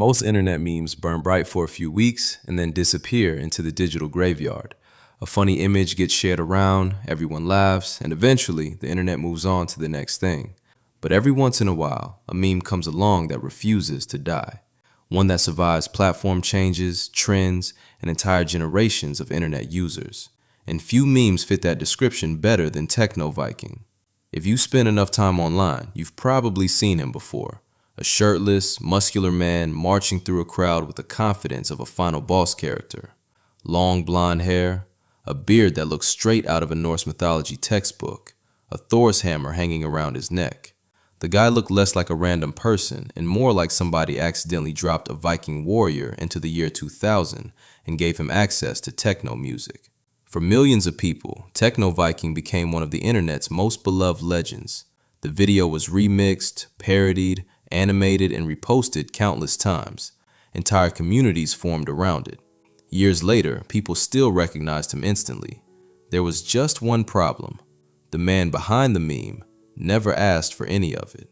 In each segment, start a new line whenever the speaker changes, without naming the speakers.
Most internet memes burn bright for a few weeks and then disappear into the digital graveyard. A funny image gets shared around, everyone laughs, and eventually the internet moves on to the next thing. But every once in a while, a meme comes along that refuses to die. One that survives platform changes, trends, and entire generations of internet users. And few memes fit that description better than Techno Viking. If you spend enough time online, you've probably seen him before. A shirtless, muscular man marching through a crowd with the confidence of a final boss character. Long blonde hair, a beard that looks straight out of a Norse mythology textbook, a Thor's hammer hanging around his neck. The guy looked less like a random person and more like somebody accidentally dropped a Viking warrior into the year 2000 and gave him access to techno music. For millions of people, Techno Viking became one of the internet's most beloved legends. The video was remixed, parodied, animated, and reposted countless times. Entire communities formed around it. Years later, people still recognized him instantly. There was just one problem. The man behind the meme never asked for any of it.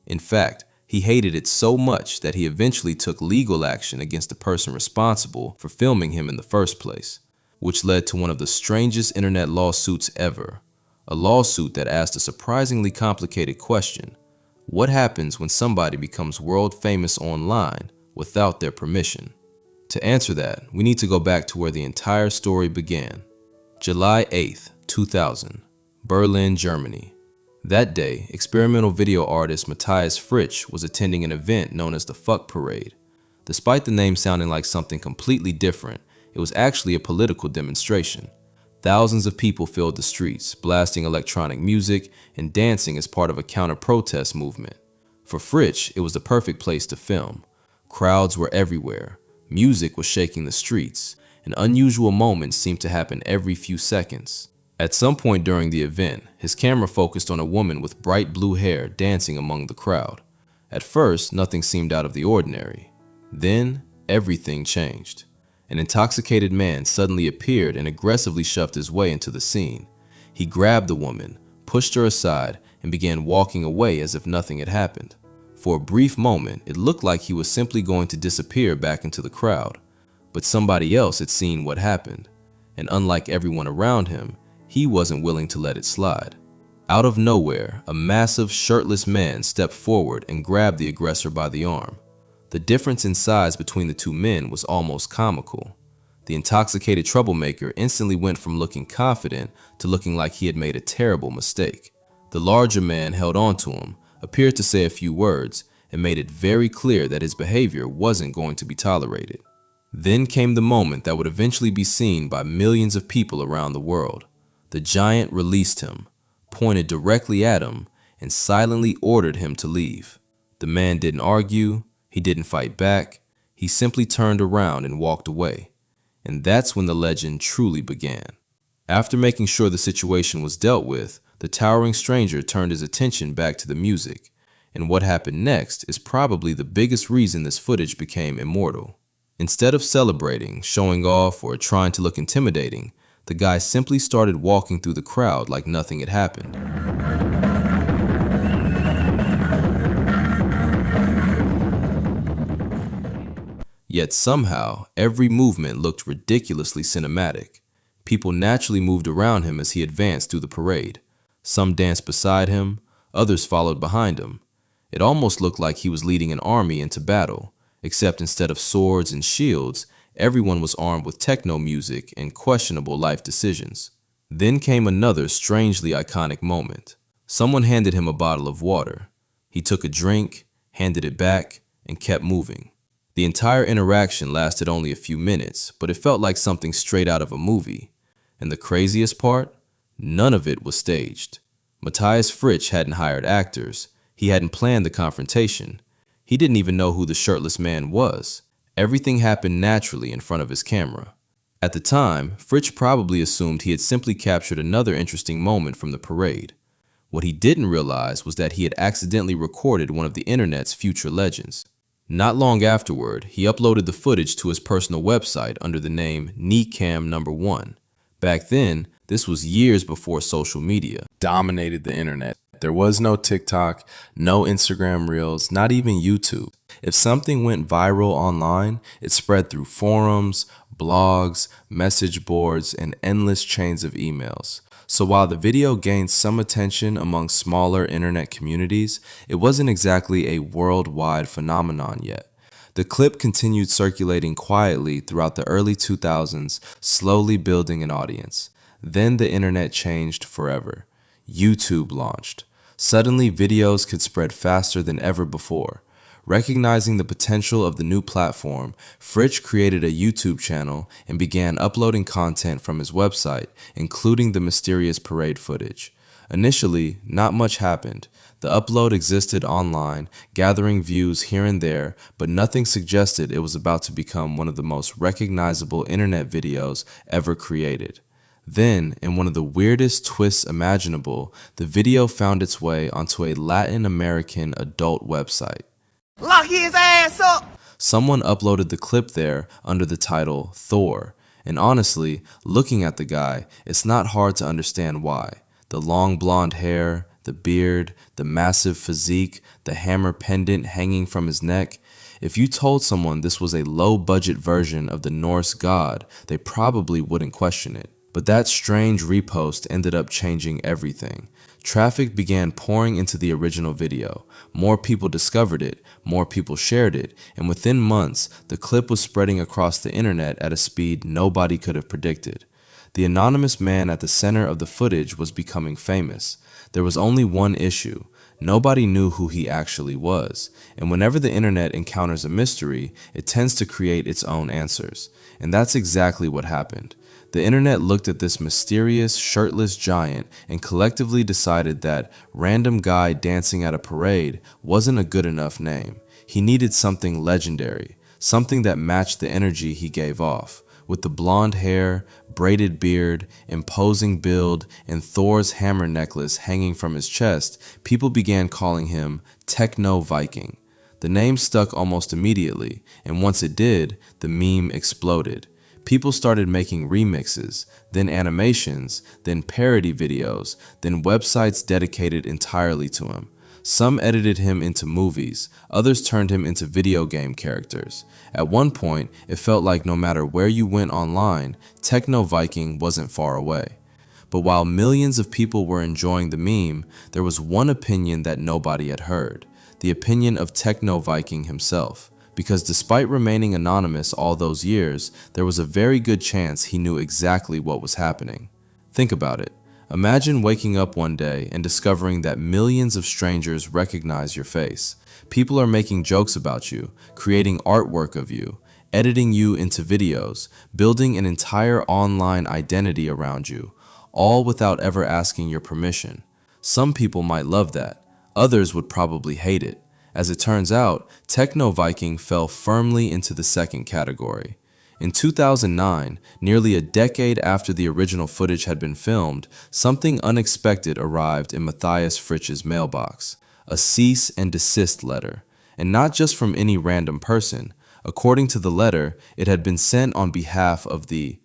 In fact, he hated it so much that he eventually took legal action against the person responsible for filming him in the first place, which led to one of the strangest internet lawsuits ever. A lawsuit that asked a surprisingly complicated question. What happens when somebody becomes world famous online without their permission? To answer that, we need to go back to where the entire story began. July 8th, 2000, Berlin, Germany. That day, experimental video artist Matthias Fritsch was attending an event known as the Fuck Parade. Despite the name sounding like something completely different, it was actually a political demonstration. Thousands of people filled the streets, blasting electronic music and dancing as part of a counter-protest movement. For Fritsch, it was the perfect place to film. Crowds were everywhere. Music was shaking the streets, and unusual moments seemed to happen every few seconds. At some point during the event, his camera focused on a woman with bright blue hair dancing among the crowd. At first, nothing seemed out of the ordinary. Then, everything changed. An intoxicated man suddenly appeared and aggressively shoved his way into the scene. He grabbed the woman, pushed her aside, and began walking away as if nothing had happened. For a brief moment, it looked like he was simply going to disappear back into the crowd. But somebody else had seen what happened, and unlike everyone around him, he wasn't willing to let it slide. Out of nowhere, a massive, shirtless man stepped forward and grabbed the aggressor by the arm. The difference in size between the two men was almost comical. The intoxicated troublemaker instantly went from looking confident to looking like he had made a terrible mistake. The larger man held on to him, appeared to say a few words, and made it very clear that his behavior wasn't going to be tolerated. Then came the moment that would eventually be seen by millions of people around the world. The giant released him, pointed directly at him, and silently ordered him to leave. The man didn't argue. He didn't fight back. He simply turned around and walked away. And that's when the legend truly began. After making sure the situation was dealt with, the towering stranger turned his attention back to the music. And what happened next is probably the biggest reason this footage became immortal. Instead of celebrating, showing off, or trying to look intimidating, the guy simply started walking through the crowd like nothing had happened. Yet somehow, every movement looked ridiculously cinematic. People naturally moved around him as he advanced through the parade. Some danced beside him, others followed behind him. It almost looked like he was leading an army into battle, except instead of swords and shields, everyone was armed with techno music and questionable life decisions. Then came another strangely iconic moment. Someone handed him a bottle of water. He took a drink, handed it back, and kept moving. The entire interaction lasted only a few minutes, but it felt like something straight out of a movie. And the craziest part? None of it was staged. Matthias Fritsch hadn't hired actors. He hadn't planned the confrontation. He didn't even know who the shirtless man was. Everything happened naturally in front of his camera. At the time, Fritsch probably assumed he had simply captured another interesting moment from the parade. What he didn't realize was that he had accidentally recorded one of the internet's future legends. Not long afterward, he uploaded the footage to his personal website under the name Kneecam1. Back then, this was years before social media dominated the internet. There was no TikTok, no Instagram Reels, not even YouTube. If something went viral online, it spread through forums, blogs, message boards, and endless chains of emails. So while the video gained some attention among smaller internet communities, it wasn't exactly a worldwide phenomenon yet. The clip continued circulating quietly throughout the early 2000s, slowly building an audience. Then the internet changed forever. YouTube launched. Suddenly, videos could spread faster than ever before. Recognizing the potential of the new platform, Fritsch created a YouTube channel and began uploading content from his website, including the mysterious parade footage. Initially, not much happened. The upload existed online, gathering views here and there, but nothing suggested it was about to become one of the most recognizable internet videos ever created. Then, in one of the weirdest twists imaginable, the video found its way onto a Latin American adult website.
Lock his ass up!
Someone uploaded the clip there under the title Thor, and honestly, looking at the guy, it's not hard to understand why. The long blonde hair, the beard, the massive physique, the hammer pendant hanging from his neck. If you told someone this was a low-budget version of the Norse god, they probably wouldn't question it. But that strange repost ended up changing everything. Traffic began pouring into the original video. More people discovered it, more people shared it, and within months, the clip was spreading across the internet at a speed nobody could have predicted. The anonymous man at the center of the footage was becoming famous. There was only one issue. Nobody knew who he actually was, and whenever the internet encounters a mystery, it tends to create its own answers. And that's exactly what happened. The internet looked at this mysterious, shirtless giant and collectively decided that random guy dancing at a parade wasn't a good enough name. He needed something legendary, something that matched the energy he gave off. With the blonde hair, braided beard, imposing build, and Thor's hammer necklace hanging from his chest, people began calling him Techno Viking. The name stuck almost immediately, and once it did, the meme exploded. People started making remixes, then animations, then parody videos, then websites dedicated entirely to him. Some edited him into movies, others turned him into video game characters. At one point, it felt like no matter where you went online, Techno Viking wasn't far away. But while millions of people were enjoying the meme, there was one opinion that nobody had heard, the opinion of Techno Viking himself. Because despite remaining anonymous all those years, there was a very good chance he knew exactly what was happening. Think about it. Imagine waking up one day and discovering that millions of strangers recognize your face. People are making jokes about you, creating artwork of you, editing you into videos, building an entire online identity around you, all without ever asking your permission. Some people might love that. Others would probably hate it. As it turns out, Techno Viking fell firmly into the second category. In 2009, nearly a decade after the original footage had been filmed, something unexpected arrived in Matthias Fritsch's mailbox, a cease and desist letter. And not just from any random person. According to the letter, it had been sent on behalf of the